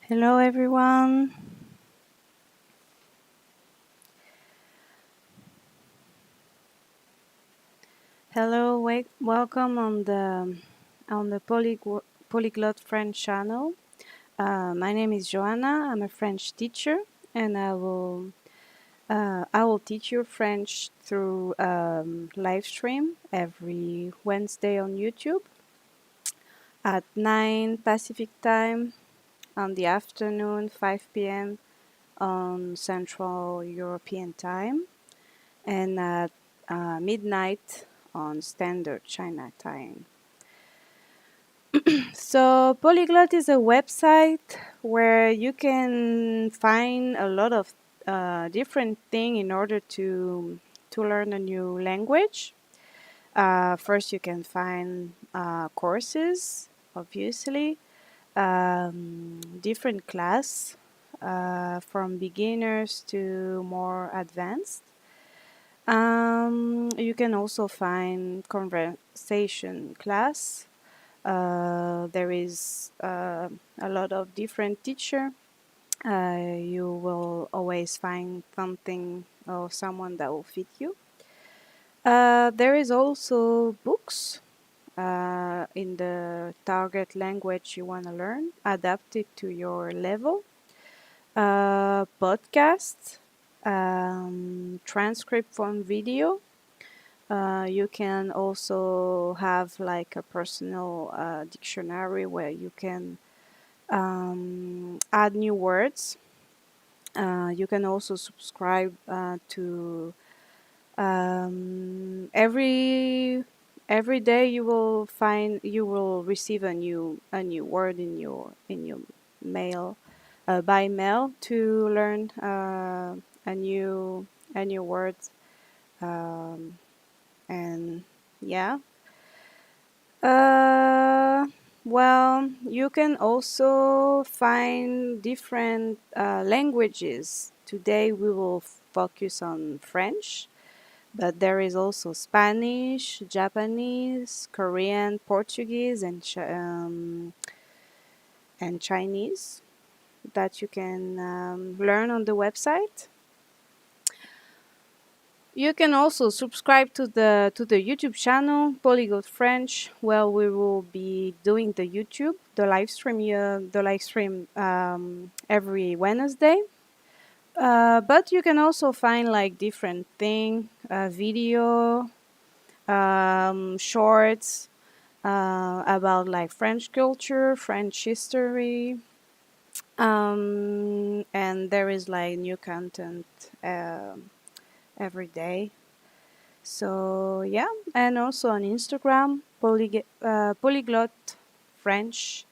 Hello, everyone. Hello, welcome on the Polyglot French channel. My name is Joanna. I'm a French teacher, and I will teach you French through live stream every Wednesday on YouTube at 9 Pacific time on the afternoon, 5 p.m. on Central European time, and at midnight on Standard China time. So Polyglot is a website where you can find a lot of different things in order to learn a new language. First, you can find courses, obviously, different class from beginners to more advanced. You can also find conversation class. There is a lot of different teacher. You will always find something or someone that will fit you. There is also books in the target language you want to learn, adapted to your level. Podcasts, transcript from video. You can also have like a personal dictionary where you can add new words. You can also subscribe to every day you will receive a new word in your mail by mail to learn a new word, um, and yeah. Uh, well, you can also find different languages. Today we will focus on French, but there is also Spanish, Japanese, Korean, Portuguese, and Chinese that you can learn on the website. You can also subscribe to the YouTube channel Polyglot French, where we will be doing the live stream every Wednesday. But you can also find like different thing, video, shorts about like French culture, French history, and there is like new content every day. So yeah, and also on Instagram, Polyglot French.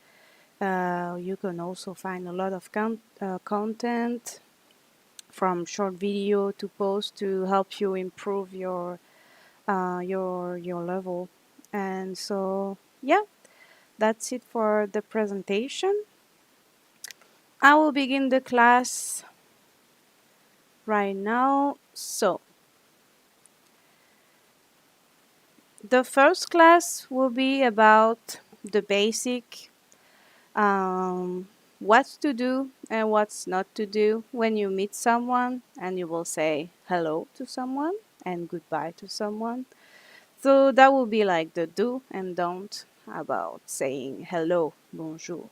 You can also find a lot of content from short video to post to help you improve your level. And so yeah, that's it for the presentation. I will begin the class right now. So the first class will be about the basic, what to do and what's not to do when you meet someone and you will say hello to someone and goodbye to someone. So that will be like the do and don't about saying hello, bonjour.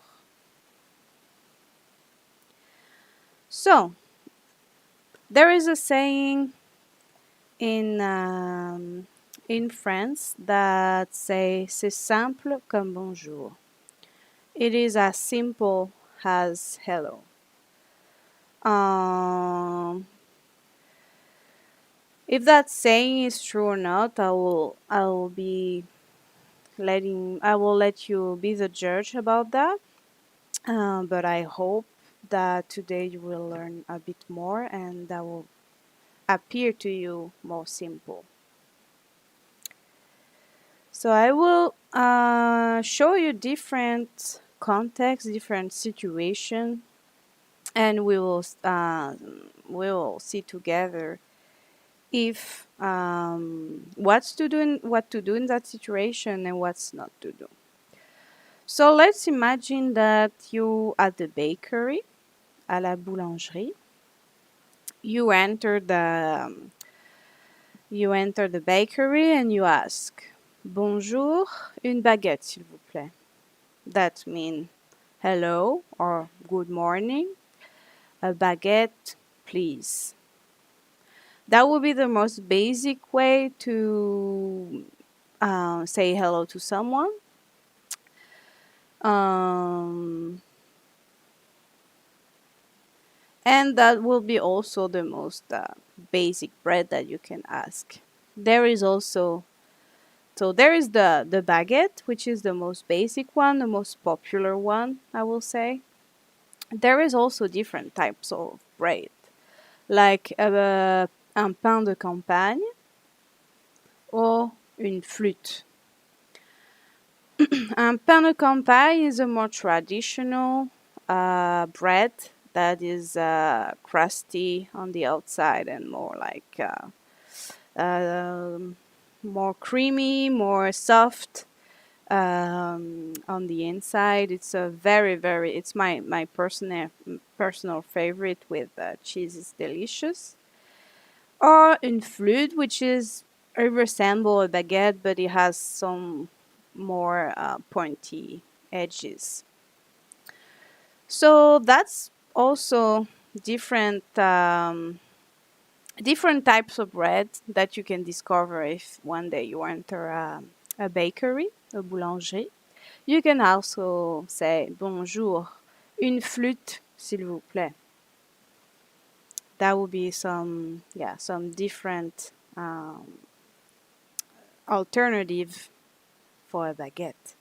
So there is a saying in France that say c'est simple comme bonjour. It is as simple as hello. If that saying is true or not, I will let you be the judge about that. But I hope that today you will learn a bit more and that will appear to you more simple. So I will show you different contexts, different situation, and we will see together if what to do in that situation and what's not to do. So let's imagine that you at the bakery, à la boulangerie. You enter the bakery and you ask, Bonjour, une baguette, s'il vous plaît. That means hello or good morning. A baguette, please. That would be the most basic way to say hello to someone. Um, and that will be also the most basic bread that you can ask. There is also there is the baguette, which is the most basic one, the most popular one, I will say. There is also different types of bread, like un pain de campagne or une flûte. Un pain de campagne is a more traditional bread that is crusty on the outside and more like more creamy, more soft on the inside. It's a very it's my personal favorite with cheese is delicious. Or une flûte, which is it resemble a baguette, but it has some more pointy edges. So that's also different different types of bread that you can discover if one day you enter a bakery, a boulangerie. You can also say bonjour, une flûte, s'il vous plaît. That would be some different alternative for a baguette.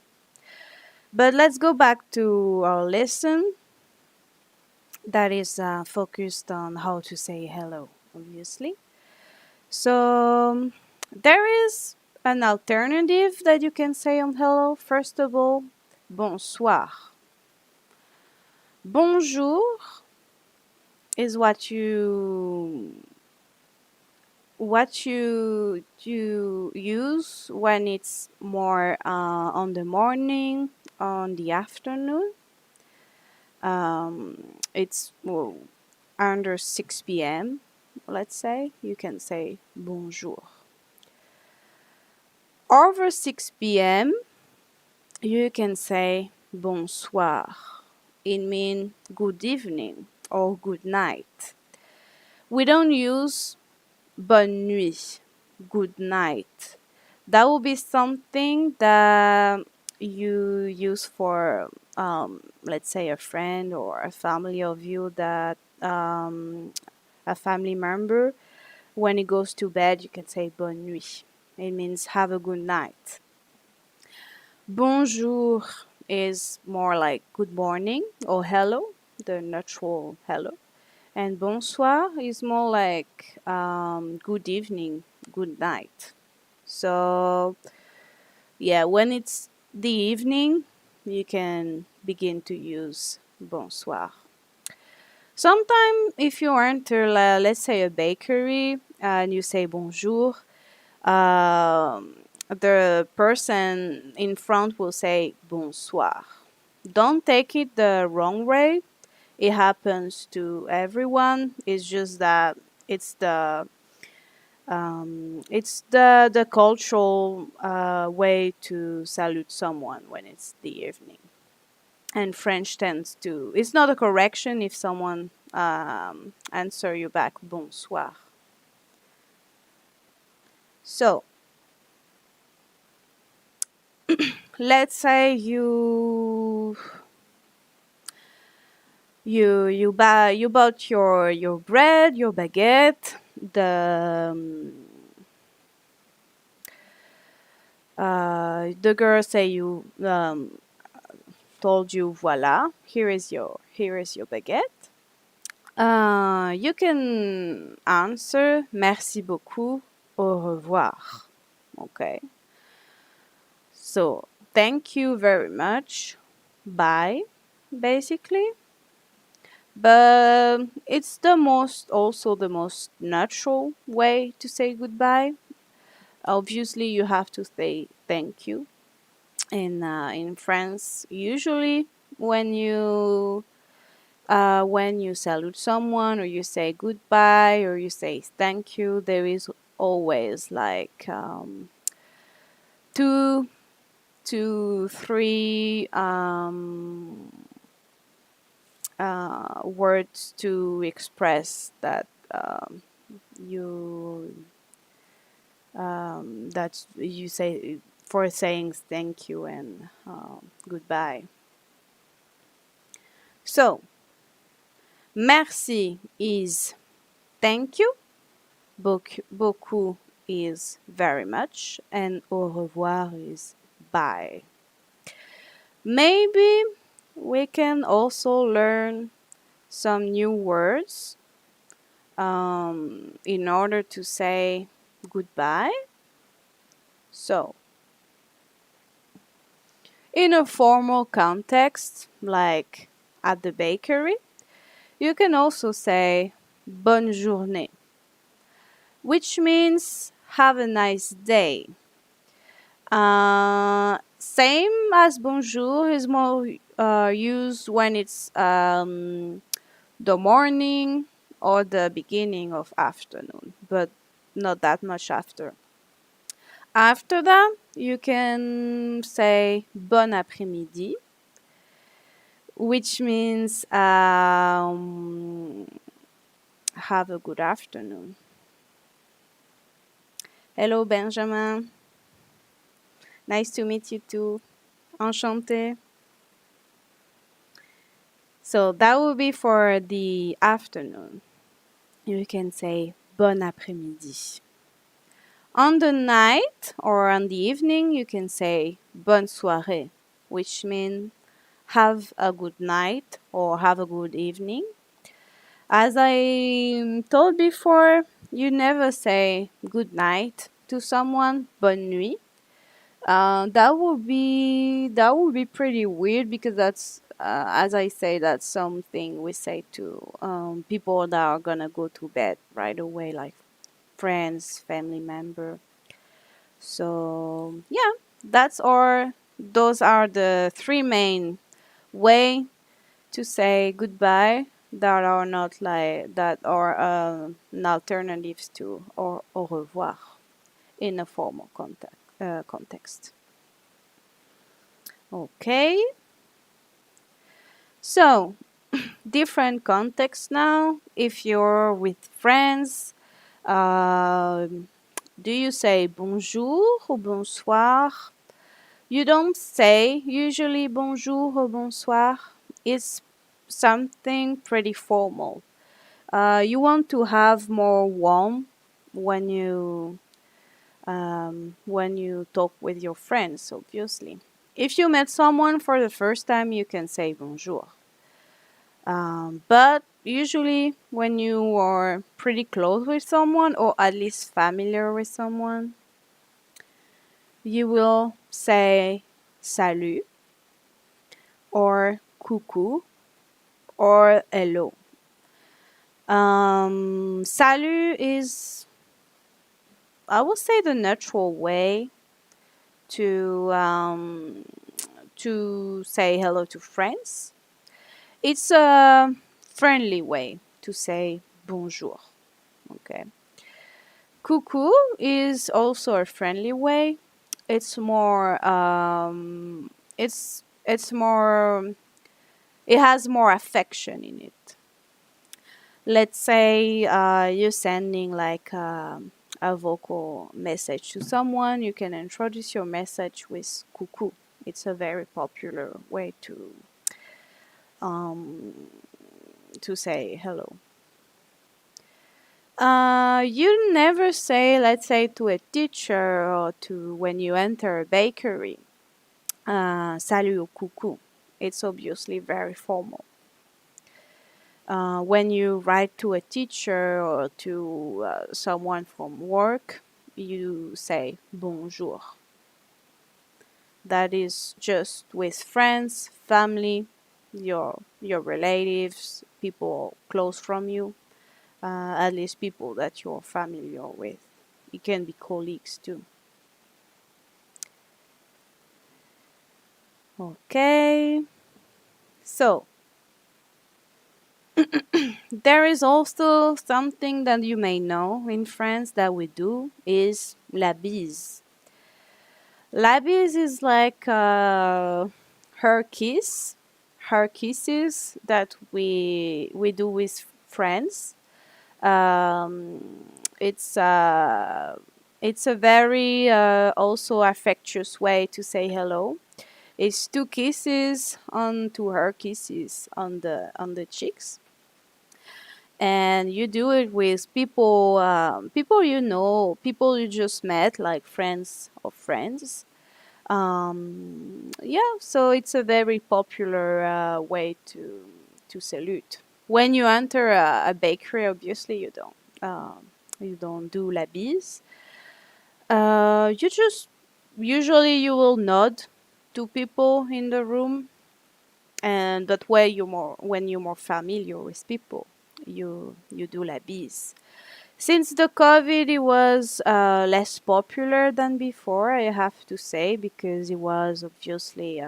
But let's go back to our lesson that is focused on how to say hello, obviously. So there is an alternative that you can say on hello. First of all, bonsoir. Bonjour is what you use when it's more on the morning, on the afternoon. It's under 6 p.m. Let's say you can say bonjour. Over 6 p.m. you can say bonsoir. It means good evening or good night. We don't use bonne nuit, good night. That will be something that you use for, let's say, a friend or a family of you that a family member. When he goes to bed, you can say bonne nuit. It means have a good night. Bonjour is more like good morning or hello, the natural hello. And bonsoir is more like good evening, good night. So, yeah, when it's the evening, you can begin to use bonsoir. Sometimes, if you enter, let's say, a bakery and you say bonjour, the person in front will say bonsoir. Don't take it the wrong way. It happens to everyone. It's just that it's the cultural way to salute someone when it's the evening. And French tends to. It's not a correction if someone answer you back bonsoir. So let's say you bought your bread, your baguette. The girl say you told you voila, here is your baguette. You can answer merci beaucoup, au revoir. Okay. So thank you very much. Bye, basically. But it's the most natural way to say goodbye. Obviously, you have to say thank you. In France, usually when you salute someone or you say goodbye or you say thank you, there is always like two to three words to express that you that you say for saying thank you and goodbye. So merci is thank you, beaucoup is very much, and au revoir is bye. Maybe we can also learn some new words in order to say goodbye. So, in a formal context, like at the bakery, you can also say bonne journée, which means have a nice day. Same as bonjour is more used when it's the morning or the beginning of afternoon, but not that much after. After that, you can say bon après-midi, which means have a good afternoon. Hello, Benjamin. Nice to meet you too. Enchanté. So that will be for the afternoon. You can say bon après-midi. On the night or on the evening, you can say bonne soirée, which means have a good night or have a good evening. As I told before, you never say good night to someone, bonne nuit. That would be pretty weird because that's as I say, that's something we say to people that are gonna go to bed right away, like friends, family member. So yeah, those are the three main way to say goodbye that are an alternatives to or au revoir in a formal context. Okay, so different context now. If you're with friends, um, do you say bonjour or bonsoir? You don't say usually bonjour or bonsoir. It's something pretty formal. You want to have more warm when you talk with your friends, obviously. If you met someone for the first time, you can say bonjour. But usually, when you are pretty close with someone, or at least familiar with someone, you will say salut or coucou or hello. Salut is, I would say, the natural way to say hello to friends. It's a friendly way to say bonjour. Okay. Coucou is also a friendly way. It's more. It's more. It has more affection in it. Let's say you're sending like a vocal message to someone. You can introduce your message with coucou. It's a very popular way um, to say hello. You never say, let's say, to a teacher or to when you enter a bakery, salut ou coucou. It's obviously very formal. When you write to a teacher or to someone from work, you say bonjour. That is just with friends, family, your relatives, people close from you, at least people that you're familiar with. It can be colleagues too. Okay. So there is also something that you may know in France that we do is la bise. La bise is like her kiss, her kisses that we do with friends. It's it's a very also affectuous way to say hello. It's two kisses on to her kisses on the cheeks, and you do it with people, people you know, people you just met, like friends of friends. Yeah, so it's a very popular way to salute. When you enter a bakery, obviously you don't do la bise. You just usually you will nod to people in the room, and that way you more when you're more familiar with people, you do la bise. Since the COVID, it was less popular than before, I have to say, because it was obviously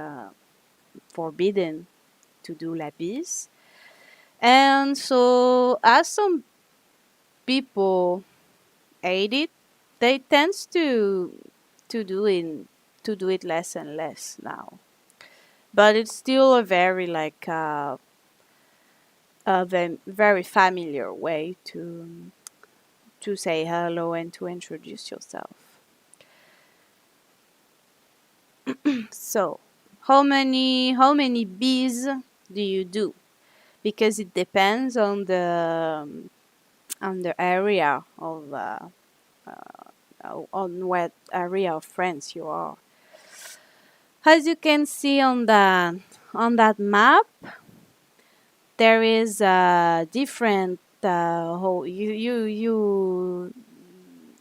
forbidden to do la bise. And so, as some people hate it, they tends to do it to do it less and less now. But it's still a very like a very familiar way to say hello and to introduce yourself. So, how many bees do you do? Because it depends on the area of on what area of France you are. As you can see on that map, there is a different whole you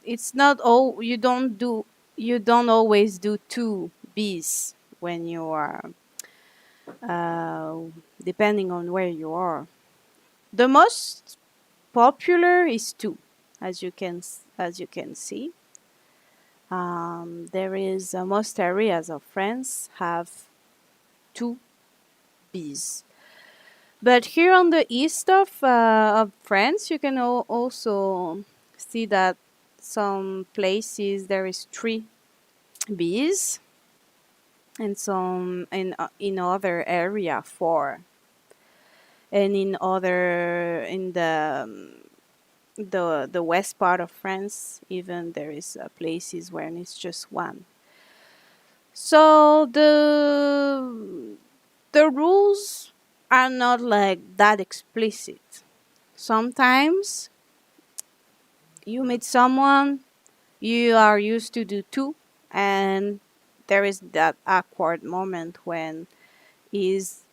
it's not all you don't always do two bees when you are uh, depending on where you are. The most popular is two, as you can see. There is most areas of France have two bees, but here on the east of France, you can also see that some places there is three bees, and some in other area four, and in other in the west part of France, even there is places where it's just one. So the rules are not like that explicit. Sometimes you meet someone, you are used to do two, and there is that awkward moment when he's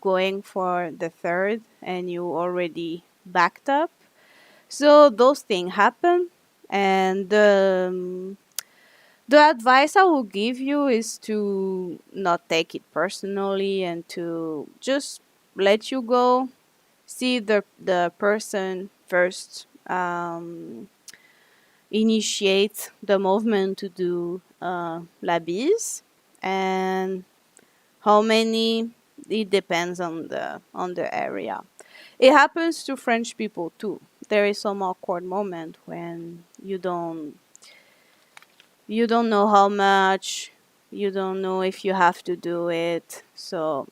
going for the third and you already backed up. So those things happen, and the advice I will give you is to not take it personally and to just let you go, see the person first, initiate the movement to do la bise, and how many it depends on the area. It happens to French people too. There is some awkward moment when you don't know how much, you don't know if you have to do it. So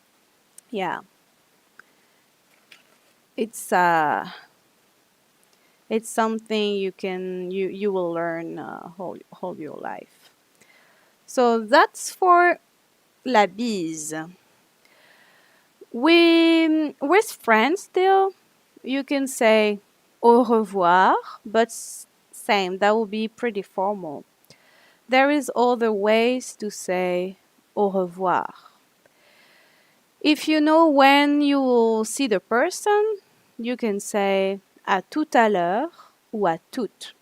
yeah, it's it's something you will learn whole your life. So that's for la bise. With friends still, you can say au revoir, but same, that will be pretty formal. There is other ways to say au revoir. If you know when you will see the person, you can say à tout à l'heure ou à toute.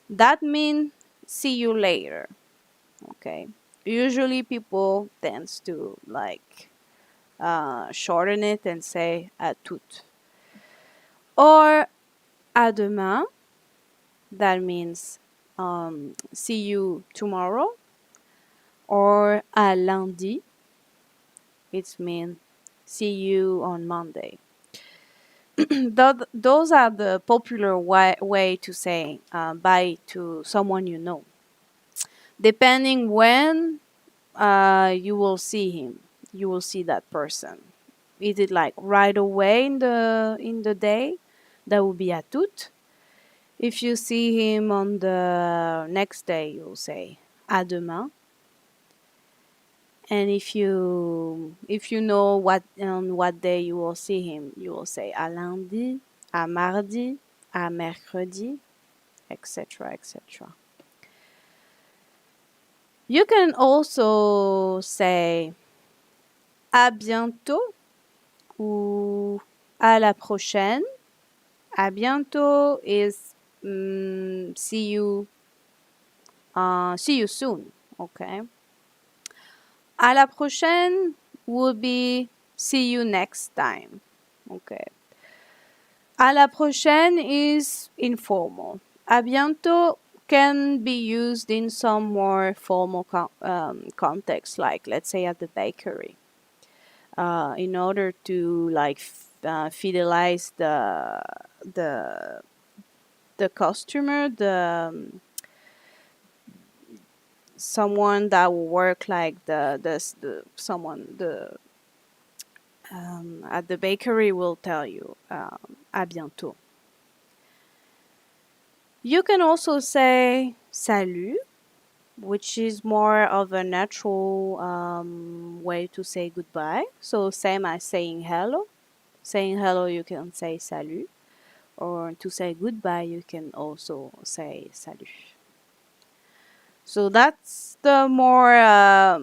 That means see you later. Okay. Usually people tends to like shorten it and say à toute. Or à demain, that means see you tomorrow. Or à lundi, It means see you on Monday. Those are the popular way to say bye to someone you know. Depending when you will see him, you will see that person. Is it like right away in the day? That would be à tout. If you see him on the next day, you'll say à demain. And if you know what on what day you will see him, you will say à lundi, à mardi, à mercredi, etc., etc. You can also say à bientôt ou à la prochaine. À bientôt is see you soon. Okay. À la prochaine would be see you next time. Okay. À la prochaine is informal. À bientôt can be used in some more formal context, like let's say at the bakery, in order to like fidelize the the customer, someone that will work like the someone the at the bakery will tell you à bientôt. You can also say salut, which is more of a natural way to say goodbye. So same as saying hello. Saying hello, you can say salut, or to say goodbye, you can also say salut. So that's the more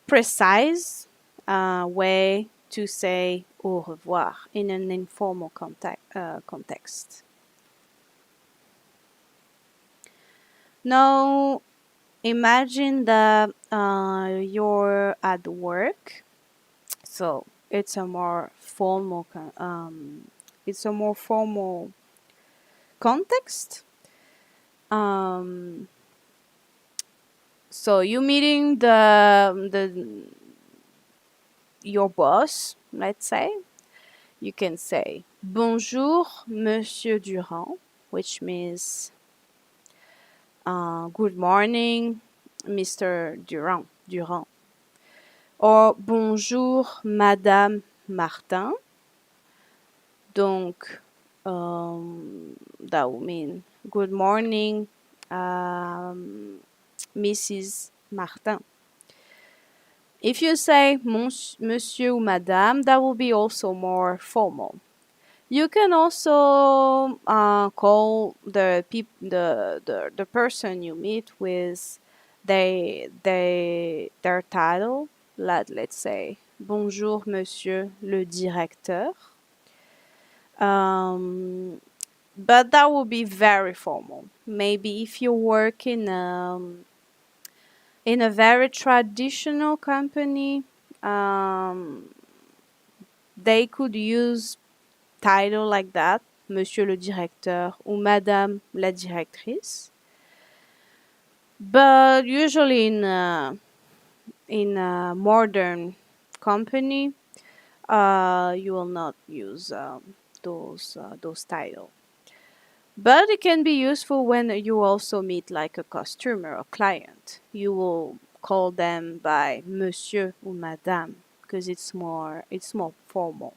precise way to say au revoir in an informal context. Now, imagine that you're at work, so it's a more formal context. Um, so you meeting the your boss, let's say. You can say Bonjour, Monsieur Durand, which means good morning, Mr. Durand. Or Bonjour, Madame Martin. Donc, that would mean good morning, Mrs. Martin. If you say Monsieur ou Madame, that will be also more formal. You can also call the person you meet with their title. Let's say Bonjour, Monsieur le Directeur. But that will be very formal. Maybe if you work in a very traditional company, they could use title like that, Monsieur le Directeur ou Madame la Directrice. But usually in a modern company, you will not use those titles. But it can be useful when you also meet like a customer or client. You will call them by Monsieur or Madame because it's more formal.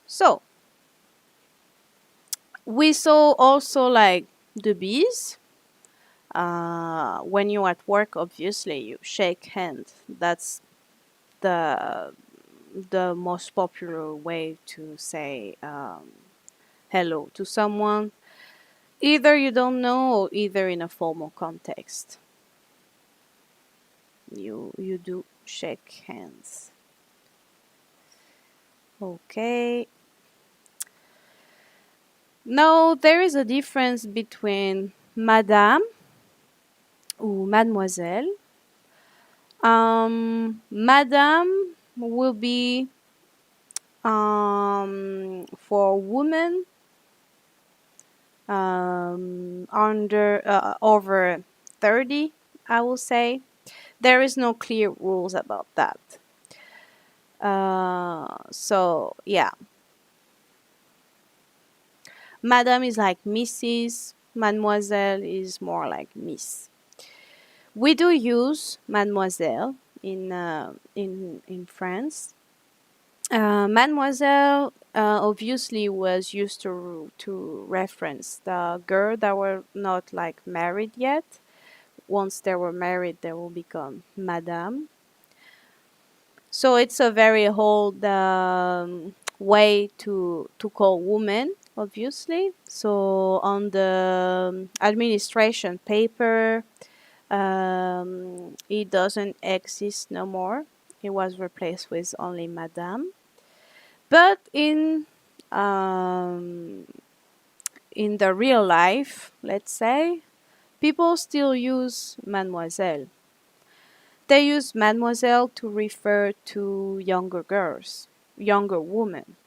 So we saw also like the bees. When you're at work, obviously you shake hands. That's the most popular way to say hello to someone. Either you don't know or either in a formal context. You do shake hands. Okay. Now there is a difference between Madame ou Mademoiselle. Madame will be for women under over 30, I will say. There is no clear rules about that. So yeah, Madame is like Mrs. Mademoiselle is more like Miss. We do use Mademoiselle in France. Mademoiselle obviously was used to reference the girl that were not like married yet. Once they were married, they will become Madame. So it's a very old way to call women, obviously. So on the administration paper, it doesn't exist no more. It was replaced with only Madame. But um, in the real life, let's say, people still use Mademoiselle. They use Mademoiselle to refer to younger girls, younger women.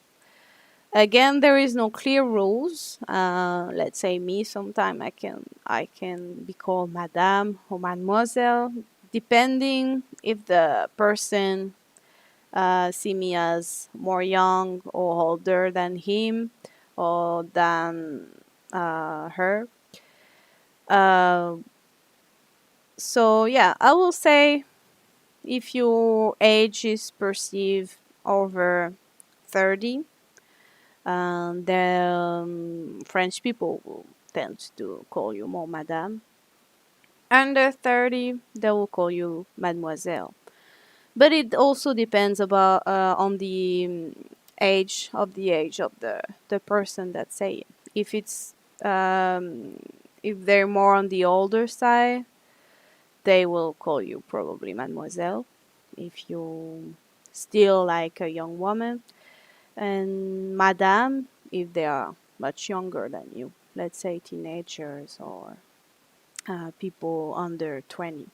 Again, there is no clear rules. Let's say me, sometime I can be called Madame or Mademoiselle, depending if the person see me as more young or older than him or than her. Uh, so yeah, I will say if your age is perceived over 30, then French people will tend to call you more Madame. Under 30, they will call you Mademoiselle. But it also depends about on the age of the person that say it. If it's if they're more on the older side, they will call you probably Mademoiselle. If you still like a young woman, and Madame if they are much younger than you. Let's say teenagers or people under 20.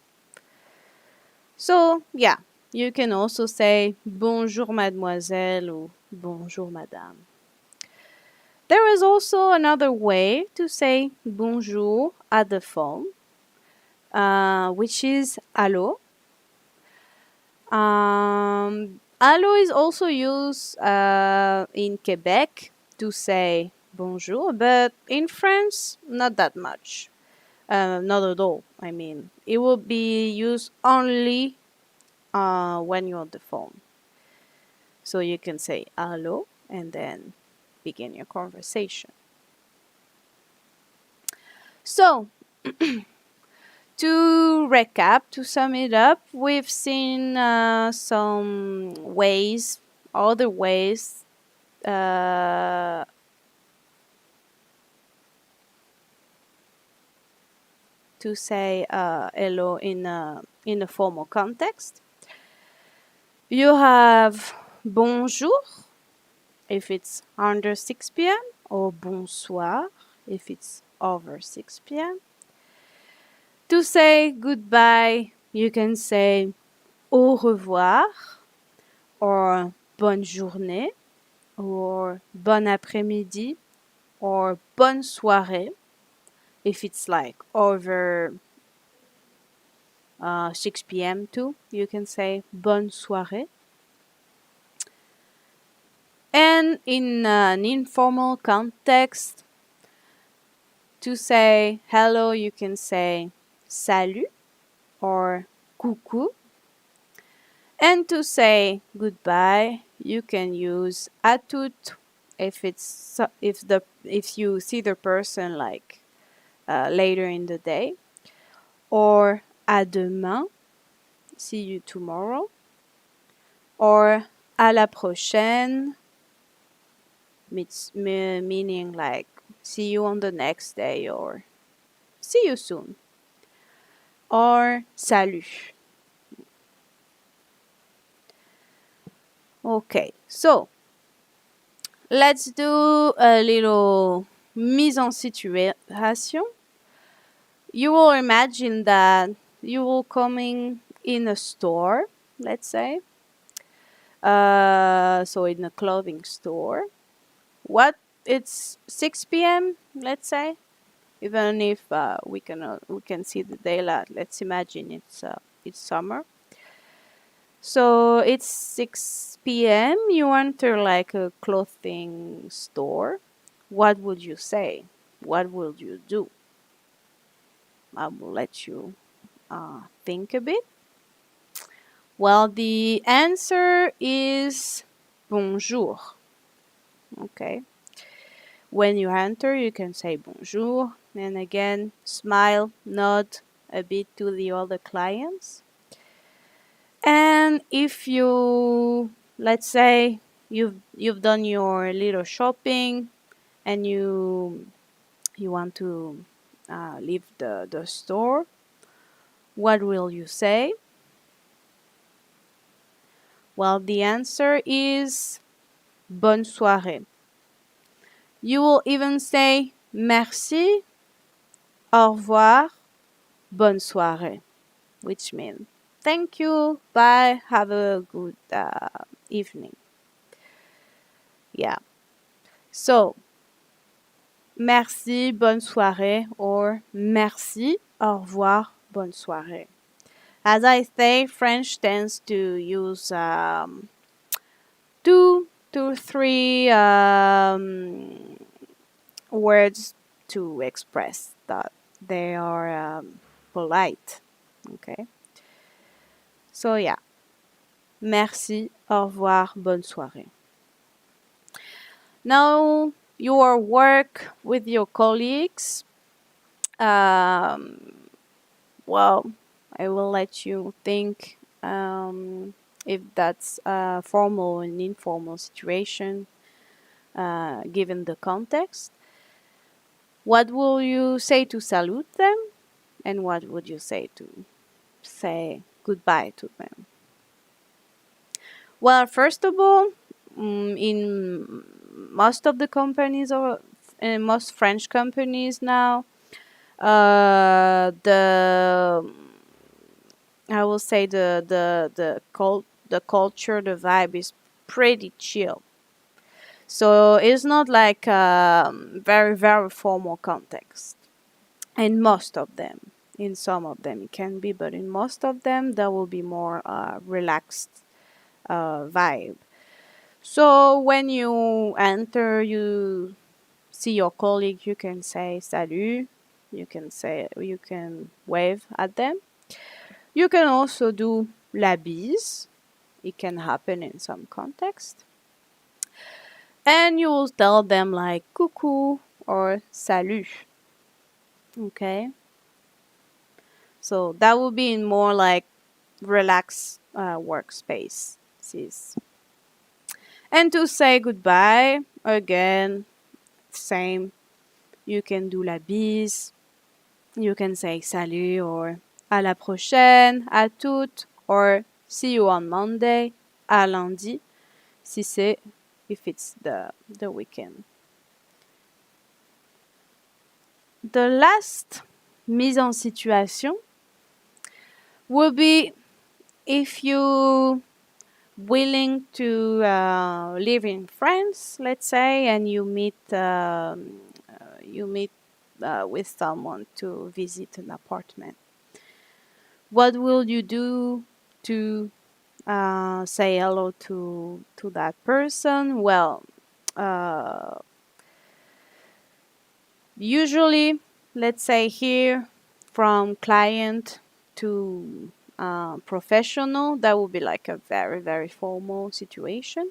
So, yeah, you can also say bonjour mademoiselle or bonjour madame. There is also another way to say bonjour at the phone, which is allô. Allô is also used in Quebec to say bonjour, but in France, not that much. Not at all. I mean, it will be used only when you're on the phone. So you can say hello and then begin your conversation. So, to recap, to sum it up, we've seen some ways, other ways uh, to say hello in a formal context. You have bonjour if it's under 6 p.m. or bonsoir if it's over 6 p.m. To say goodbye, you can say au revoir or bonne journée or bon après-midi or bonne soirée if it's like over 6 p.m. too. You can say bonne soirée. And in an informal context, to say hello, you can say salut or coucou. And to say goodbye, you can use à tout if you see the person like later in the day, or à demain, see you tomorrow, or à la prochaine, meaning like see you on the next day or see you soon, or salut. Okay, so let's do a little mise en situation. You will imagine that you will coming in a store, let's say, so in a clothing store. What? It's 6 p.m. Let's say, even if we can see the daylight. Let's imagine it's summer. So it's 6 p.m. You enter like a clothing store. What would you say? What would you do? I will let you think a bit. Well, the answer is bonjour. Okay. When you enter, you can say bonjour and again smile, nod a bit to the other clients. And if you, let's say, you've done your little shopping and you want to leave the store, what will you say? Well, the answer is bonne soirée. You will even say merci, au revoir, bonne soirée, which means thank you, bye, have a good evening. Yeah. So, merci, bonne soirée, or merci, au revoir, bonne soirée. As I say, French tends to use two, three words to express that they are polite. Okay. So yeah. Merci, au revoir, bonne soirée. Now your work with your colleagues. Um, well, I will let you think if that's a formal and informal situation given the context. What will you say to salute them? And what would you say to say goodbye to them? Well, first of all, in most of the companies or in most French companies now, the I will say the culture, the vibe is pretty chill. So it's not like very very formal context. In most of them, in some of them it can be, but in most of them there will be more relaxed vibe. So when you enter, you see your colleague, you can say salut, you can wave at them. You can also do la bise. It can happen in some context. And you will tell them like coucou or salut. Okay? So that will be in more like relaxed workspace. And to say goodbye, again, same. You can do la bise. You can say salut or à la prochaine, à toutes, or see you on Monday, à lundi, if it's the weekend. The last mise en situation will be if you willing to live in France, let's say, and you meet with someone to visit an apartment. What will you do to say hello to that person? Well, uh, usually, let's say here, from client to professional, that will be like a very very formal situation.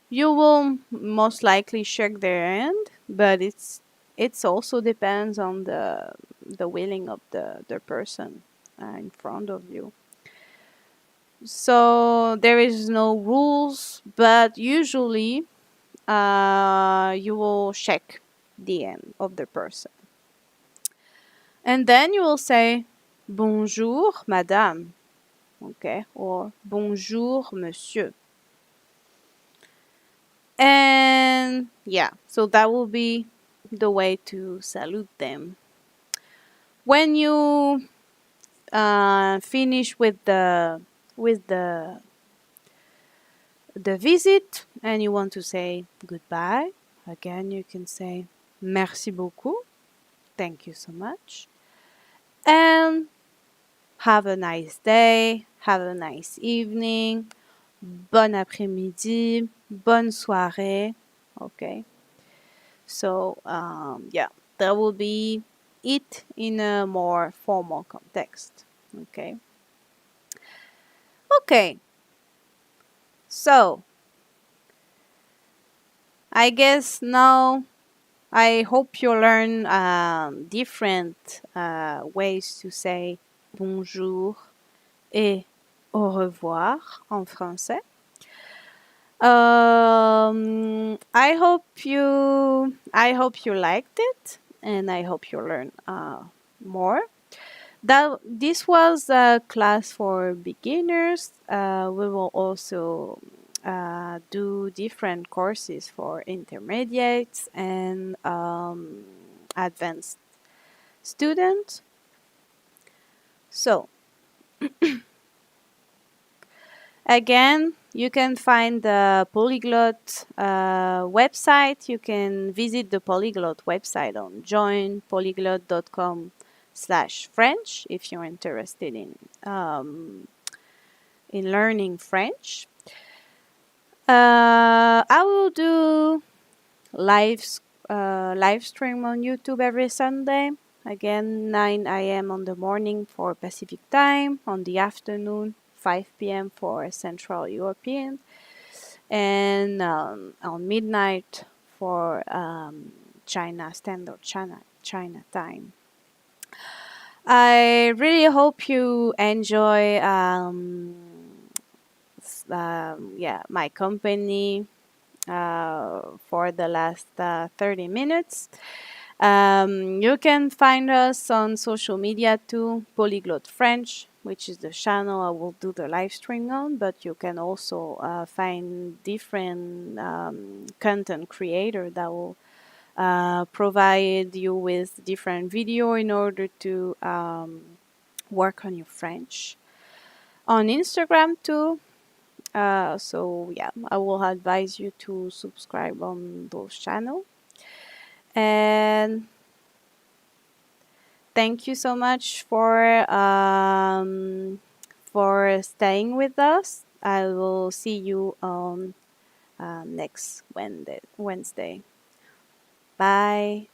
You will most likely shake their hand, but it's also depends on the willing of the person in front of you. So there is no rules, but usually you will shake the hand of the person, and then you will say bonjour, madame, okay, or bonjour, monsieur. And yeah, so that will be the way to salute them. When you finish with the visit and you want to say goodbye, again you can say merci beaucoup, thank you so much, and have a nice day, have a nice evening, bon après-midi, bonne soirée. Okay. So, yeah, that will be it in a more formal context. Okay. Okay. So, I guess now I hope you learn different ways to say bonjour et au revoir en français. I hope you liked it, and I hope you learn more. That this was a class for beginners. We will also do different courses for intermediates and advanced students. So again, you can find the Polyglot website. You can visit the Polyglot website on joinpolyglot.com/French if you're interested in learning French. I will do live live stream on YouTube every Sunday. Again, 9 a.m. on the morning for Pacific time, on the afternoon, 5 p.m. for Central European, and on midnight for China Standard China time. I really hope you enjoy my company for the last 30 minutes. You can find us on social media too, Polyglot French, which is the channel I will do the live stream on, but you can also find different content creator that will provide you with different video in order to work on your French. On Instagram too, so yeah, I will advise you to subscribe on those channels. And thank you so much for staying with us. I will see you on next Wednesday. Bye.